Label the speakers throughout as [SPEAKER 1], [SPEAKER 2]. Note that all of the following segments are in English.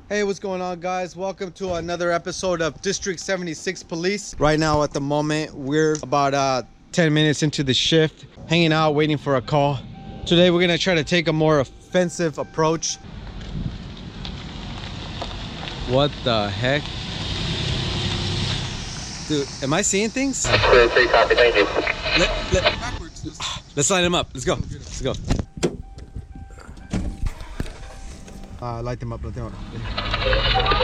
[SPEAKER 1] Hey, what's going on, guys? Welcome to another episode of District 76 Police. Right now, at the moment, we're about 10 minutes into the shift, hanging out, waiting for a call. Today, we're gonna try to take a more offensive approach. What the heck? Dude, am I seeing things?
[SPEAKER 2] Copy, thank you.
[SPEAKER 1] Let's line them up. Let's go. Let's go. Light them up. Light them up.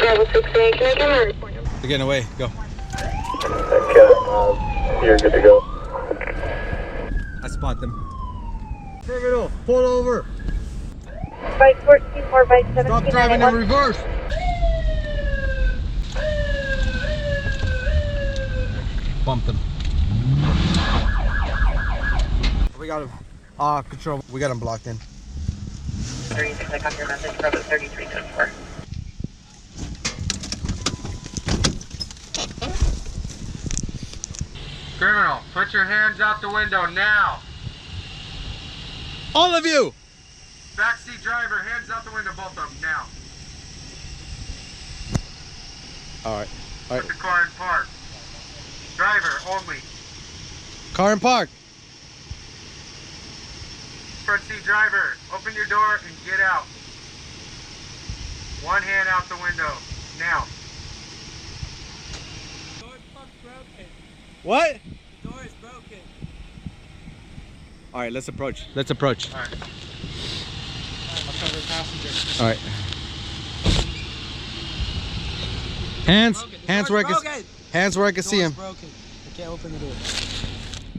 [SPEAKER 2] Bravo 68, can I get my report?
[SPEAKER 1] They're getting away. Go.
[SPEAKER 2] Okay, you're good to go.
[SPEAKER 1] I spot them. Criminal, pull over.
[SPEAKER 2] Bike 14 or bike 17.
[SPEAKER 1] Stop driving in reverse. Bump them. We got him. Control. We got him blocked in.
[SPEAKER 2] 36, I got your message. Bravo 3324.
[SPEAKER 3] Criminal, put your hands out the window now.
[SPEAKER 1] All of you.
[SPEAKER 3] Backseat driver, hands out the window, both of them now.
[SPEAKER 1] All right.
[SPEAKER 3] Put the car in park. Driver only.
[SPEAKER 1] Car in park.
[SPEAKER 3] Front seat driver, open your door and get out. One hand out the window now.
[SPEAKER 4] The door is broken.
[SPEAKER 1] What?
[SPEAKER 4] The door is broken.
[SPEAKER 1] All right, let's approach. Let's approach.
[SPEAKER 3] All right.
[SPEAKER 4] I'll cover the passenger.
[SPEAKER 1] All right. Hands.
[SPEAKER 4] Broken. The
[SPEAKER 1] Hands
[SPEAKER 4] door
[SPEAKER 1] where I
[SPEAKER 4] is
[SPEAKER 1] can.
[SPEAKER 4] broken.
[SPEAKER 1] Hands where I can
[SPEAKER 4] The
[SPEAKER 1] see
[SPEAKER 4] door
[SPEAKER 1] him.
[SPEAKER 4] is broken. I can't open the door.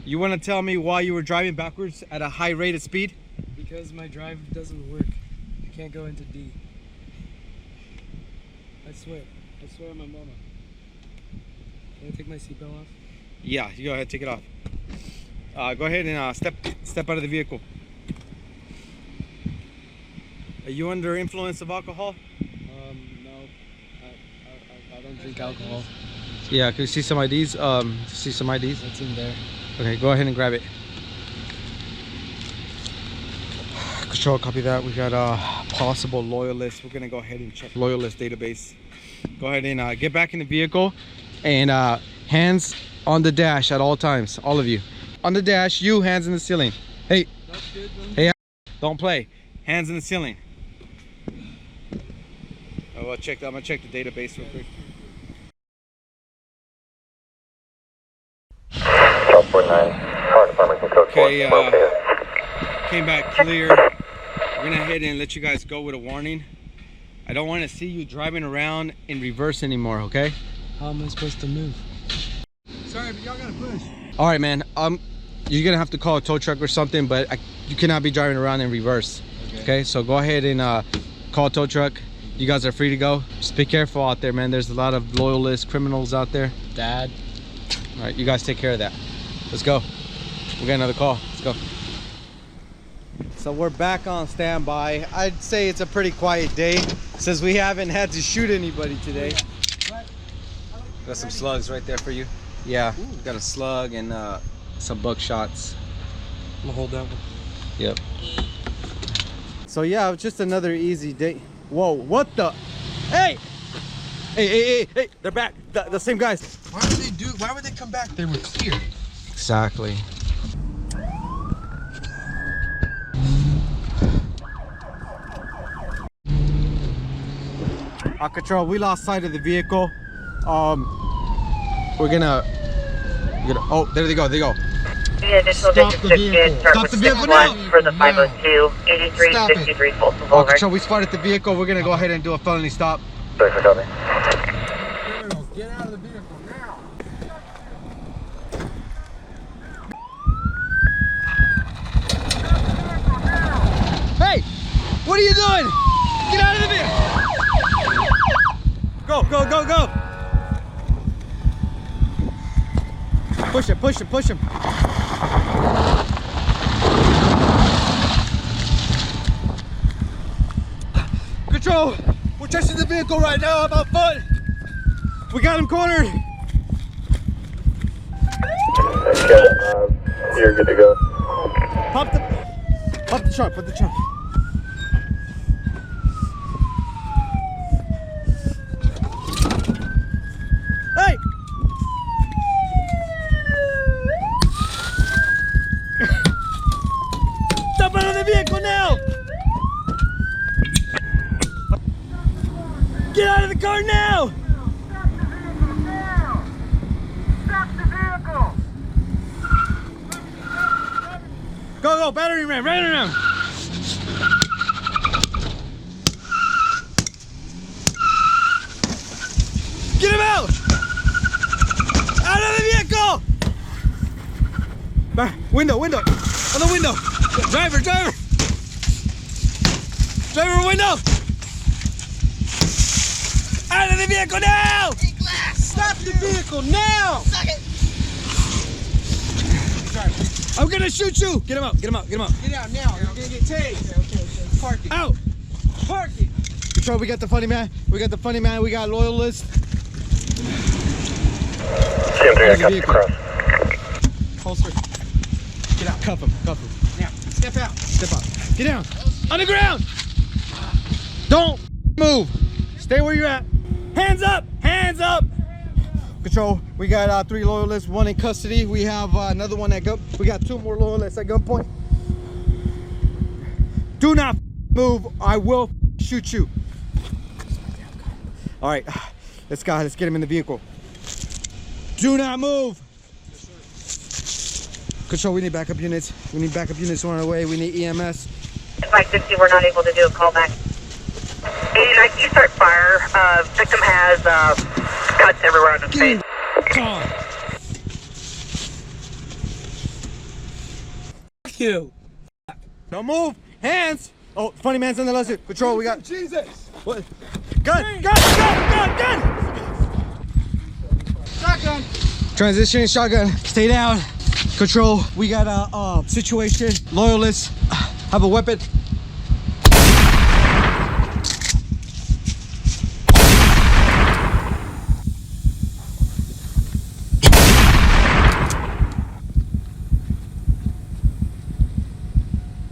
[SPEAKER 1] You want to tell me why you were driving backwards at a high rate of speed?
[SPEAKER 4] Because my drive doesn't work. I can't go into D. I swear on my mama. Can I take my seatbelt off?
[SPEAKER 1] Yeah, you go ahead, take it off. Go ahead and step out of the vehicle. Are you under influence of alcohol?
[SPEAKER 4] No. I don't drink alcohol.
[SPEAKER 1] Yeah, can you see some IDs? See some IDs?
[SPEAKER 4] That's in there.
[SPEAKER 1] Okay, go ahead and grab it. Control, copy that. We got a possible Loyalist. We're gonna go ahead and check Loyalist database. Go ahead and get back in the vehicle and hands on the dash at all times. All of you. On the dash, you hands in the ceiling. Hey.
[SPEAKER 4] That's good, man.
[SPEAKER 1] Hey, don't play. Hands in the ceiling. Oh, I'm gonna check the database real quick.
[SPEAKER 2] Top 49, fire department can code
[SPEAKER 1] Okay,
[SPEAKER 2] 4. Okay.
[SPEAKER 1] came back clear. We're gonna head and let you guys go with a warning. I don't want to see you driving around in reverse anymore, okay?
[SPEAKER 4] How am I supposed to move? Sorry, but y'all gotta push.
[SPEAKER 1] All right, man. You're gonna have to call a tow truck or something, but you cannot be driving around in reverse. Okay, so go ahead and call a tow truck. You guys are free to go. Just be careful out there, man. There's a lot of Loyalist criminals out there.
[SPEAKER 4] Dad.
[SPEAKER 1] All right, you guys take care of that. Let's go. We got another call. Let's go. So we're back on standby. I'd say it's a pretty quiet day since we haven't had to shoot anybody today. Got some slugs right there for you. Yeah, got a slug and some buckshots.
[SPEAKER 4] I'm gonna hold that one.
[SPEAKER 1] Yep. So yeah, it's just another easy day. Whoa, what the? Hey! Hey, they're back. The same guys.
[SPEAKER 4] Why would they come back? They were clear.
[SPEAKER 1] Exactly. Control, we lost sight of the vehicle. We're gonna oh, there they go.
[SPEAKER 2] The additional
[SPEAKER 4] Stop the vehicle.
[SPEAKER 1] Stop the vehicle now.
[SPEAKER 2] for the 502, 8363 Folsom
[SPEAKER 1] Oh,
[SPEAKER 2] Boulevard.
[SPEAKER 1] Control, we spotted the vehicle. We're gonna go ahead and do a felony stop.
[SPEAKER 2] Sorry for coming.
[SPEAKER 4] Criminals, get out of the vehicle now.
[SPEAKER 1] Hey! What are you doing? Get out of the vehicle! Go! Push him! Control! We're chasing the vehicle right now. I'm on foot. We got him cornered.
[SPEAKER 2] Okay, you're good to go.
[SPEAKER 1] Pop the trunk, put the trunk. Get out of the car now!
[SPEAKER 3] Stop the vehicle now! Stop the vehicle!
[SPEAKER 1] Go, go, battering ram, battering ram! Get him out! Out of the vehicle! Back, window, window! On the window! Driver, driver! Driver, window! Out of the vehicle now!
[SPEAKER 5] Hey, glass!
[SPEAKER 1] Stop the vehicle now!
[SPEAKER 5] Suck it!
[SPEAKER 1] I'm gonna shoot you! Get him out, get him out, get him out.
[SPEAKER 5] Get out now. You're gonna get tased. Okay. Park it.
[SPEAKER 1] Out!
[SPEAKER 5] Park it.
[SPEAKER 1] Control, we got the funny man. We got the funny man. We got Loyalist.
[SPEAKER 3] I got you cross.
[SPEAKER 1] Holster. Get out. Cuff him. Cuff him.
[SPEAKER 5] Now, step out.
[SPEAKER 1] Step out. Get down. On the ground. Don't move. Stay where you're at. Hands up. Hands up. Control, we got 3 Loyalists, 1 in custody. We have another one at gun. We got 2 more Loyalists at gunpoint. Do not move. I will shoot you. All right, let's go. Let's get him in the vehicle. Do not move. Control, we need backup units. We need backup units on our way. We need EMS.
[SPEAKER 2] 560, we're not able to do a call back. 89, you start fire. Victim has cuts everywhere on his face.
[SPEAKER 4] Fuck you.
[SPEAKER 1] Don't move. Hands. Oh, funny man's on the left. Control, we got.
[SPEAKER 5] Jesus!
[SPEAKER 1] What? Gun! Gun! Gun! Gun! Gun!
[SPEAKER 5] Shotgun!
[SPEAKER 1] Transitioning shotgun. Stay down. Control, we got a situation. Loyalists have a weapon.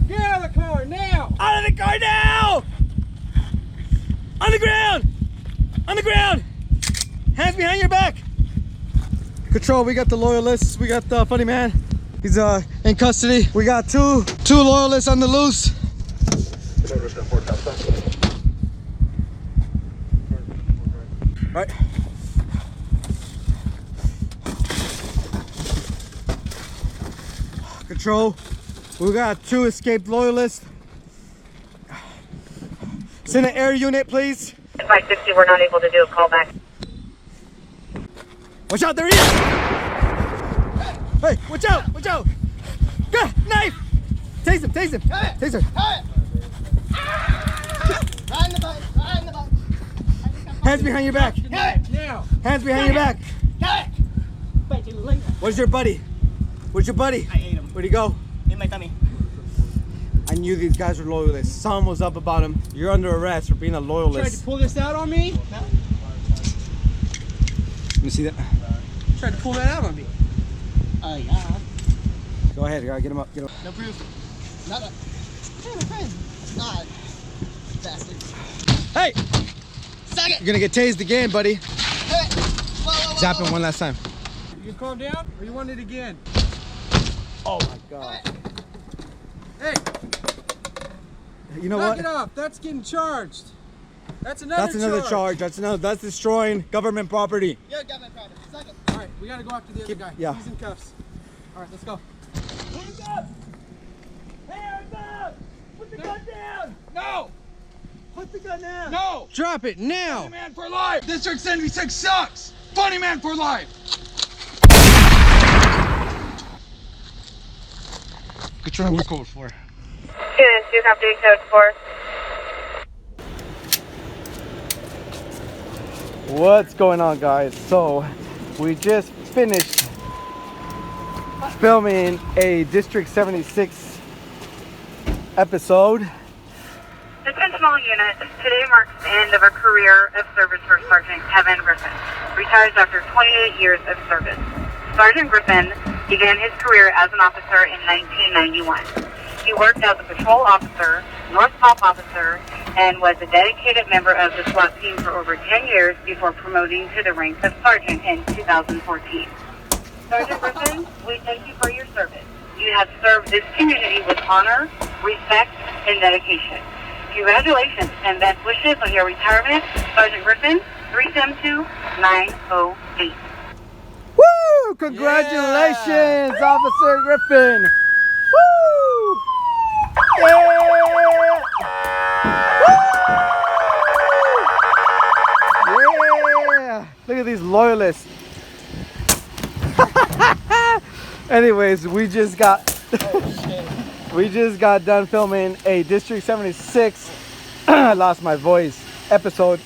[SPEAKER 5] Get out of the car now!
[SPEAKER 1] Out of the car now! On the ground! On the ground! Hands behind your back! Control, we got the Loyalists. We got the funny man. He's in custody. We got two Loyalists on the loose. Right. Control, we got 2 escaped Loyalists. Send an air unit, please.
[SPEAKER 2] 560, we're not able to do a call back.
[SPEAKER 1] Watch out, there he is! Hey, watch out, watch out! Go, knife! Tase him, tase him! Taser!
[SPEAKER 5] Right in the butt! Right in the butt!
[SPEAKER 1] Hands behind your back!
[SPEAKER 5] Now!
[SPEAKER 1] Hands behind your back! Where's your buddy? Where's your buddy?
[SPEAKER 5] I ate him.
[SPEAKER 1] Where'd he go?
[SPEAKER 5] In my tummy.
[SPEAKER 1] I knew these guys were loyalists. Something was up about him. You're under arrest for being a
[SPEAKER 5] Tried to
[SPEAKER 1] loyalist.
[SPEAKER 5] pull this out on me?
[SPEAKER 1] Let me see that.
[SPEAKER 5] Tried to pull that out on me. Yeah.
[SPEAKER 1] Go ahead, get him up, get him up.
[SPEAKER 5] No proof. Nada. Hey, my friend. God. Bastard.
[SPEAKER 1] Hey!
[SPEAKER 5] Suck it!
[SPEAKER 1] You're gonna get tased again, buddy.
[SPEAKER 5] Hey! Whoa, whoa, whoa,
[SPEAKER 1] Zap him
[SPEAKER 5] whoa.
[SPEAKER 1] one last time.
[SPEAKER 5] You can calm down, or you want it again?
[SPEAKER 1] Oh my God.
[SPEAKER 5] Hey!
[SPEAKER 1] You know
[SPEAKER 5] Knock
[SPEAKER 1] what?
[SPEAKER 5] it off. That's getting charged. That's another
[SPEAKER 1] charge. That's destroying government property.
[SPEAKER 5] You're a government property. Suck it. All right, we gotta go after the other guy.
[SPEAKER 1] Yeah.
[SPEAKER 5] He's in cuffs. All right, let's go.
[SPEAKER 1] Hands up! Hands up! Put the gun down!
[SPEAKER 5] No!
[SPEAKER 1] Put the gun down!
[SPEAKER 5] No!
[SPEAKER 1] Drop it now!
[SPEAKER 5] Man for life! District 76 sucks! Funnyman for life!
[SPEAKER 1] Control, we're code 4.
[SPEAKER 2] Students, do have update code 4.
[SPEAKER 1] What's going on, guys? So we just finished filming a District 76 episode.
[SPEAKER 2] Attention all units, today marks the end of a career of service for Sergeant Kevin Griffin, retires after 28 years of service. Sergeant Griffin began his career as an officer in 1991. He worked as a patrol officer, North Pop officer, and was a dedicated member of the SWAT team for over 10 years before promoting to the rank of sergeant in 2014. Sergeant Griffin, we thank you for your service. You have served this community with honor, respect, and dedication. Congratulations and best wishes on your retirement, Sergeant Griffin, 372908.
[SPEAKER 1] Woo! Congratulations, Officer Griffin. Woo! Yeah! Yeah! Look at these loyalists. Anyways, we just got done filming a District 76 I lost my voice episode.